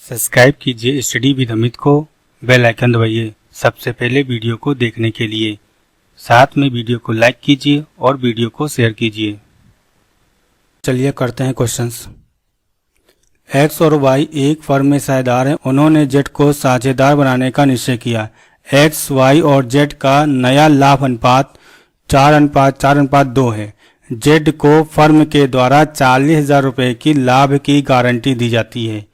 Subscribe कीजिए study with Amit को, bell icon दबाइए सबसे पहले वीडियो को देखने के लिए। साथ में वीडियो को लाइक कीजिए और वीडियो को शेयर कीजिए। चलिए करते हैं क्वेश्चंस। एक्स और वाई एक फर्म में साझेदार हैं। उन्होंने जेड को साझेदार बनाने का निश्चय किया। एक्स, वाई और जेड का नया लाभ अनुपात 4:4:2 है। जेड को फर्म के द्वारा 40,000 रुपये की लाभ की गारंटी दी जाती है।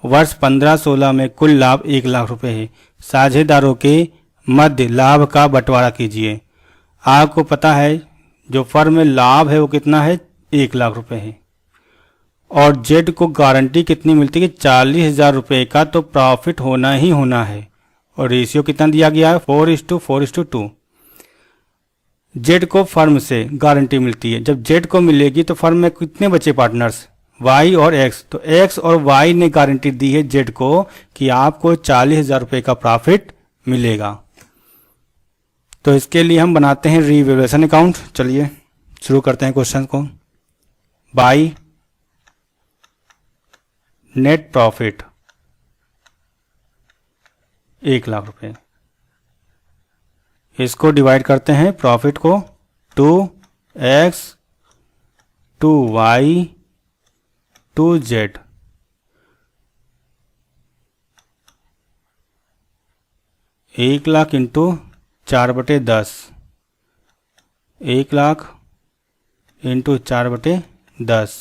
वर्ष 15-16 में कुल लाभ 1 लाख रुपये है। साझेदारों के मध्य लाभ का बंटवारा कीजिए। आपको पता है जो फर्म में लाभ है वो कितना है, 1 लाख रुपये है। और जेड को गारंटी कितनी मिलती है, 40,000 रुपये का तो प्रॉफिट होना ही होना है। और रेशियो कितना दिया गया है, 4:4:2। जेड को फर्म से गारंटी मिलती है। जब जेड को मिलेगी तो फर्म में कितने बचे पार्टनर्स, वाई और एक्स। तो एक्स और वाई ने गारंटी दी है जेड को कि आपको 40,000 रुपये का प्रॉफिट मिलेगा। तो इसके लिए हम बनाते हैं रीवैल्यूएशन अकाउंट। चलिए शुरू करते हैं क्वेश्चन को। बाई नेट प्रॉफिट 1 लाख रुपये, इसको डिवाइड करते हैं प्रॉफिट को 2x 2y 2z। एक lakh into 4/10, 1 lakh into 4/10,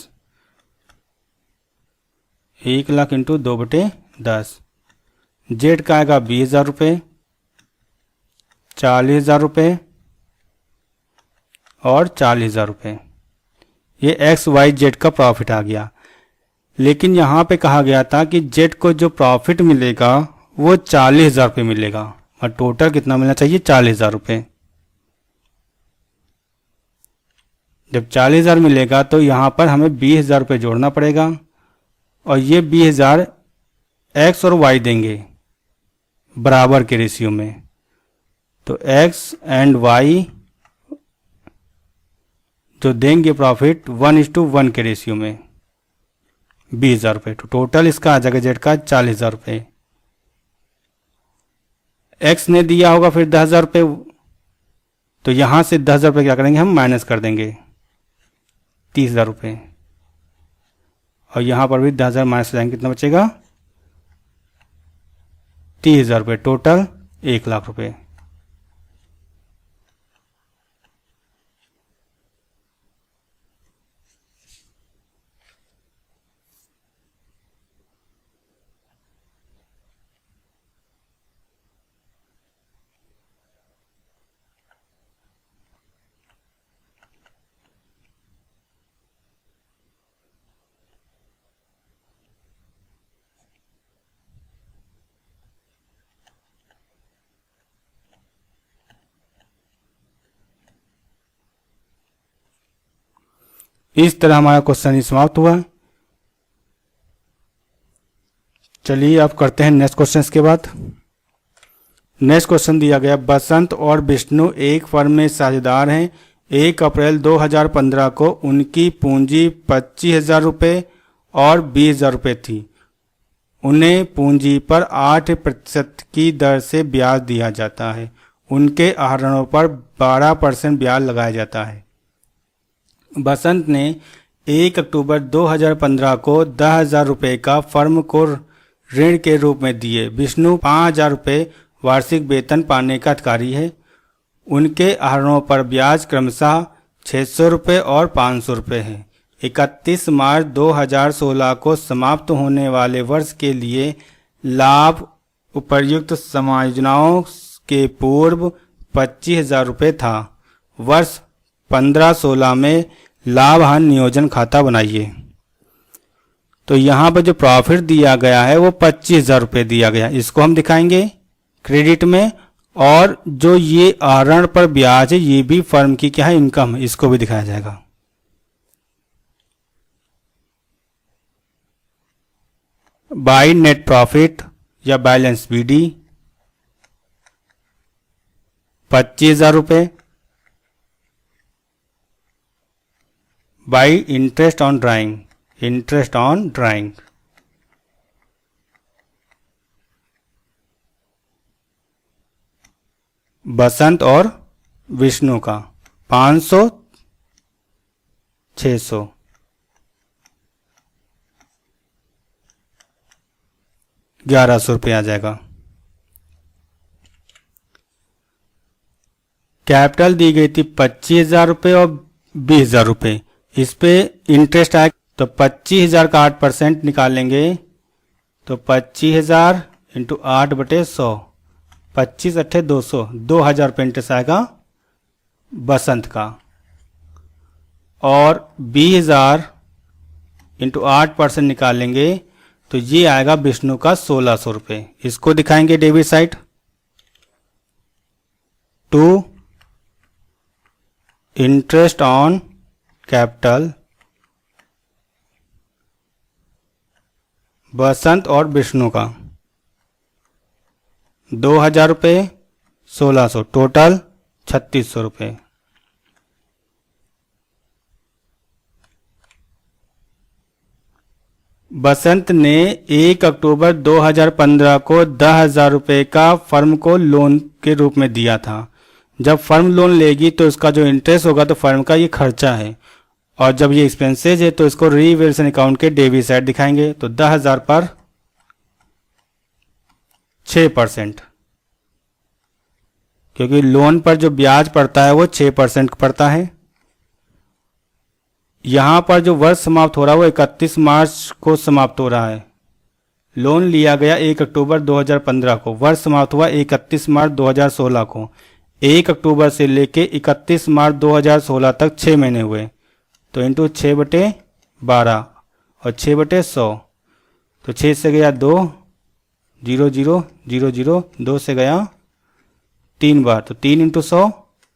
1 lakh into 2/10। Z का आएगा 20,000 रुपये, 40,000 रुपये और 40,000 रुपये। ये एक्स वाई जेड का प्रॉफिट आ गया। लेकिन यहाँ पे कहा गया था कि जेड को जो प्रॉफिट मिलेगा वो 40,000 रुपये मिलेगा और टोटल कितना मिलना चाहिए, 40,000 रुपये। जब 40,000 मिलेगा तो यहाँ पर हमें 20,000 रुपये जोड़ना पड़ेगा और ये 20,000 एक्स और वाई देंगे बराबर के रेशियो में। तो एक्स एंड वाई जो देंगे प्रॉफिट 1:1 के रेशियो में 20,000 रुपये। तो टोटल इसका आ जाएगा जेड का 40,000 रुपये। एक्स ने दिया होगा फिर 10,000 रुपये, तो यहां से 10,000 रुपये क्या करेंगे हम, माइनस कर देंगे 30,000 रुपये। और यहां पर भी 10,000 माइनस हो जाएंगे, कितना बचेगा 30,000 रुपये। टोटल 1 लाख रुपये। इस तरह हमारा क्वेश्चन समाप्त हुआ। चलिए अब करते हैं नेक्स्ट क्वेश्चन के बाद। नेक्स्ट क्वेश्चन दिया गया, बसंत और विष्णु एक फर्म में साझेदार हैं। 1 अप्रैल 2015 को उनकी पूंजी 25,000 रुपये और 20,000 रुपये थी। उन्हें पूंजी पर 8% की दर से ब्याज दिया जाता है। उनके आहरणों पर 12% ब्याज लगाया जाता है। बसंत ने 1 अक्टूबर 2015 को 10,000 रुपये का फर्म को ऋण के रूप में दिए। विष्णु 5,000 रुपये वार्षिक वेतन पाने का अधिकारी है। उनके आहरणों पर ब्याज क्रमशः 600 रुपये और 500 रुपये है। 31 मार्च 2016 को समाप्त होने वाले वर्ष के लिए लाभ उपर्युक्त समायोजनाओं के पूर्व 25,000 रुपये था। वर्ष 15-16 में लाभ हानि नियोजन खाता बनाइए। तो यहाँ पर जो प्रॉफिट दिया गया है वो 25,000 रुपये दिया गया, इसको हम दिखाएंगे क्रेडिट में। और जो ये आहरण पर ब्याज है ये भी फर्म की क्या है, इनकम, इसको भी दिखाया जाएगा। बाई नेट प्रॉफिट या बैलेंस बीडी 25,000 रुपये। By interest on drawing, interest on drawing Basant और विष्णु का 500, 600, 1100 रुपये आ जाएगा। कैपिटल दी गई थी 25,000 रुपये और 20,000 रुपये, इस पे इंटरेस्ट आए तो 25,000 का 8% निकालेंगे तो 25,000 इंटू 8/100, 25 अट्ठे 200, 2,000 रुपये इंटरेस्ट आएगा बसंत का। और 20,000 इंटू 8% निकालेंगे तो ये आएगा विष्णु का 1,600 रुपये। इसको दिखाएंगे debit side. To interest on capital Basant और विष्णु का 2,000 रुपये, 1,600, टोटल 3,600 रुपये। बसंत ने 1 अक्टूबर 2015 को 10,000 रुपये का फर्म को लोन के रूप में दिया था। जब फर्म लोन लेगी तो इसका जो इंटरेस्ट होगा तो फर्म का ये खर्चा है, और जब ये एक्सपेंसेज है तो इसको रीवैल्यूएशन अकाउंट के डेबिट साइड दिखाएंगे। तो 10,000 पर 6%, क्योंकि लोन पर जो ब्याज पड़ता है वो 6% पड़ता है। यहां पर जो वर्ष समाप्त हो रहा है वो 31 मार्च को समाप्त हो रहा है। लोन लिया गया 1 अक्टूबर 2015 को, वर्ष समाप्त हुआ 31 मार्च 2016 को। 1 अक्टूबर से लेके 31 मार्च 2016 तक 6 महीने हुए, तो इंटू 6/12 और 6/100, तो 6 से गया 2, 0 0 0 0, 2 से गया 3 बार, तो 3 इंटू 100,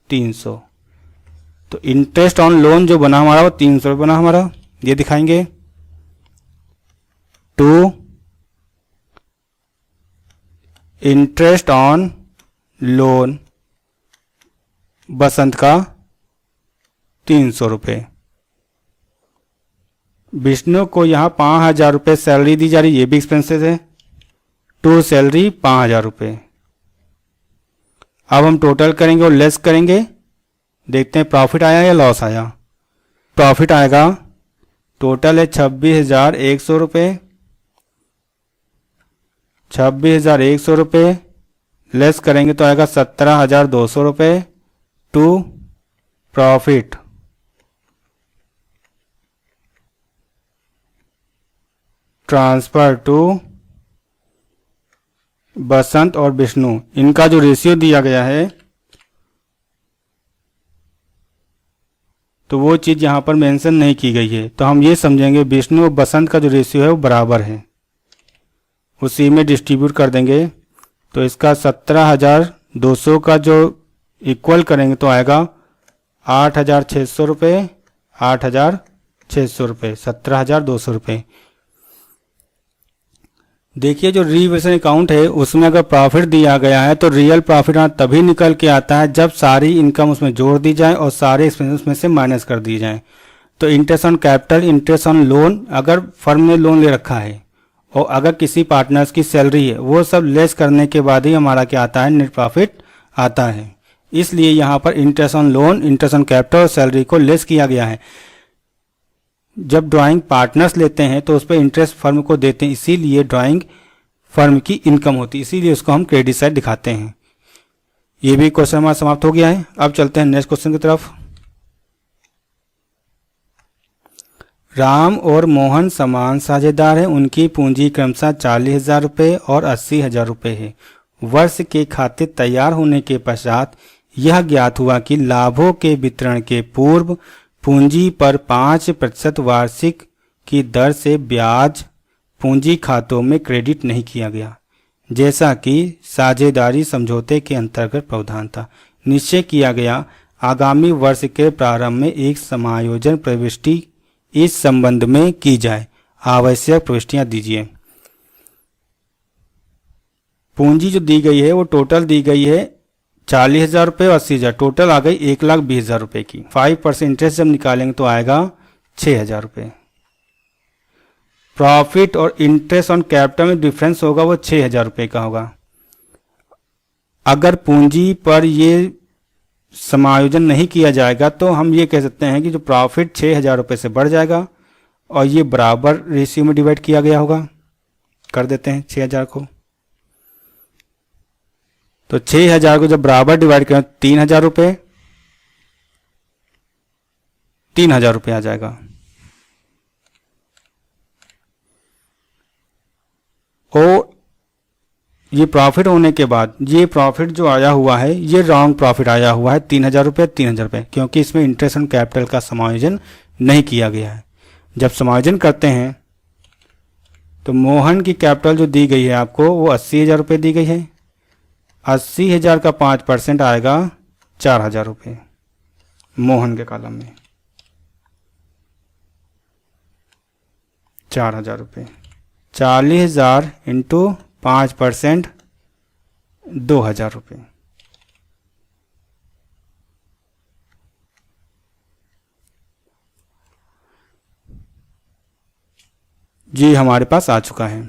300। तो इंटरेस्ट ऑन लोन जो बना हमारा वो 300 रुपये बना हमारा, ये दिखाएंगे। टू इंटरेस्ट ऑन लोन बसंत का 300 रुपये। विष्णु को यहाँ 5,000 रुपये सैलरी दी जा रही, ये भी एक्सपेंसेस है। टू सैलरी 5,000 रुपये। अब हम टोटल करेंगे और लेस करेंगे, देखते हैं प्रॉफिट आया या लॉस आया। प्रॉफिट आएगा, टोटल है 26,100 रुपये, 26,100 रुपये लेस करेंगे तो आएगा 17,200 रुपये। टू प्रॉफिट ट्रांसफर टू बसंत और विष्णु, इनका जो रेशियो दिया गया है तो वो चीज़ यहाँ पर मेंशन नहीं की गई है, तो हम ये समझेंगे विष्णु और बसंत का जो रेशियो है वो बराबर है, उसी में डिस्ट्रीब्यूट कर देंगे। तो इसका 17,200 का जो इक्वल करेंगे तो आएगा 8,600 रुपये, 8,600 रुपये, 17,200 रुपये। देखिए जो रीवैल्यूएशन अकाउंट है उसमें अगर प्रॉफिट दिया गया है तो रियल प्रॉफिट तभी निकल के आता है जब सारी इनकम उसमें जोड़ दी जाए और सारे एक्सपेंसेस उसमें से माइनस कर दिए जाएं। तो interest on capital, interest on loan, अगर फर्म ने लोन ले रखा है और अगर किसी पार्टनर्स की सैलरी है, वो सब लेस करने के बाद ही हमारा क्या आता है, नेट प्रॉफिट आता है। इसलिए यहाँ पर interest on loan, interest on capital और सैलरी को लेस किया गया है। जब ड्राइंग पार्टनर्स लेते हैं तो उस पर इंटरेस्ट फर्म को देते हैं, इसीलिए ड्राइंग फर्म की इनकम होती है, इसीलिए उसको हम क्रेडिट साइड दिखाते हैं। ये भी क्वेश्चन हमारा समाप्त हो गया है। अब चलते हैं नेक्स्ट क्वेश्चन की तरफ। राम और मोहन समान साझेदार हैं, उनकी पूंजी क्रमशः 40,000 रुपये और 80,000 रुपये है। वर्ष के खाते तैयार होने के पश्चात यह ज्ञात हुआ कि लाभों के वितरण के पूर्व पूंजी पर 5% वार्षिक की दर से ब्याज पूंजी खातों में क्रेडिट नहीं किया गया, जैसा कि साझेदारी समझौते के अंतर्गत प्रावधान था। निश्चय किया गया आगामी वर्ष के प्रारंभ में एक समायोजन प्रविष्टि इस संबंध में की जाए। आवश्यक प्रविष्टियां दीजिए। पूंजी जो दी गई है वो टोटल दी गई है 40,000 रुपये और 80,000, टोटल आ गई 1,20,000 रुपये की। 5% इंटरेस्ट जब निकालेंगे तो आएगा 6,000 रुपये। प्रॉफिट और इंटरेस्ट ऑन कैपिटल में डिफरेंस होगा वो 6,000 रुपये का होगा। अगर पूंजी पर ये समायोजन नहीं किया जाएगा तो हम ये कह सकते हैं कि जो प्रॉफिट 6,000 रुपये से बढ़ जाएगा और ये बराबर रेशियो में डिवाइड किया गया होगा। कर देते हैं 6,000 को, तो 6,000 को जब बराबर डिवाइड करें 3,000 रुपये, 3,000 रुपये आ जाएगा। और ये प्रॉफिट होने के बाद ये प्रॉफिट जो आया हुआ है ये रॉन्ग प्रॉफिट आया हुआ है 3,000 रुपये, 3,000 रुपये, क्योंकि इसमें इंटरेस्ट ऑन कैपिटल का समायोजन नहीं किया गया है। जब समायोजन करते हैं तो मोहन की कैपिटल जो दी गई है आपको वो 80,000 रुपये दी गई है। 80,000 का 5% आएगा 4,000 रुपये मोहन के कॉलम में, 4,000 रुपये। 40,000 इंटू 5% 2,000 रुपये। जी हमारे पास आ चुका है।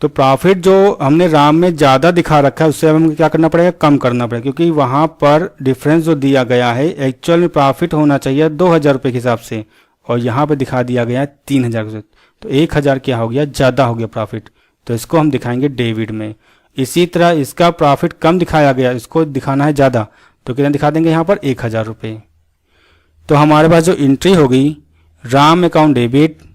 तो प्रॉफिट जो हमने राम में ज़्यादा दिखा रखा है उससे हमें क्या करना पड़ेगा, कम करना पड़ेगा, क्योंकि वहाँ पर डिफरेंस जो दिया गया है एक्चुअल में प्रॉफिट होना चाहिए 2,000 रुपये के हिसाब से और यहाँ पे दिखा दिया गया है 3,000 से, तो 1,000 क्या हो गया, ज़्यादा हो गया प्रॉफिट। तो इसको हम दिखाएंगे डेबिट में। इसी तरह इसका प्रॉफिट कम दिखाया गया, इसको दिखाना है ज़्यादा, तो कितना दिखा देंगे यहाँ पर 1,000 रुपये। तो हमारे पास जो एंट्री होगी Ram account debit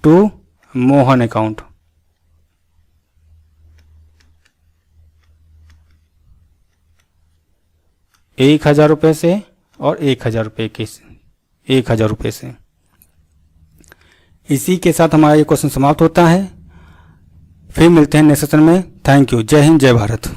to Mohan account, ₹1,000 से और 1,000 रुपये के 1,000 रुपये से। इसी के साथ हमारा ये क्वेश्चन समाप्त होता है। फिर मिलते हैं नेक्स्ट सेशन में। Thank you. जय हिंद, जय भारत।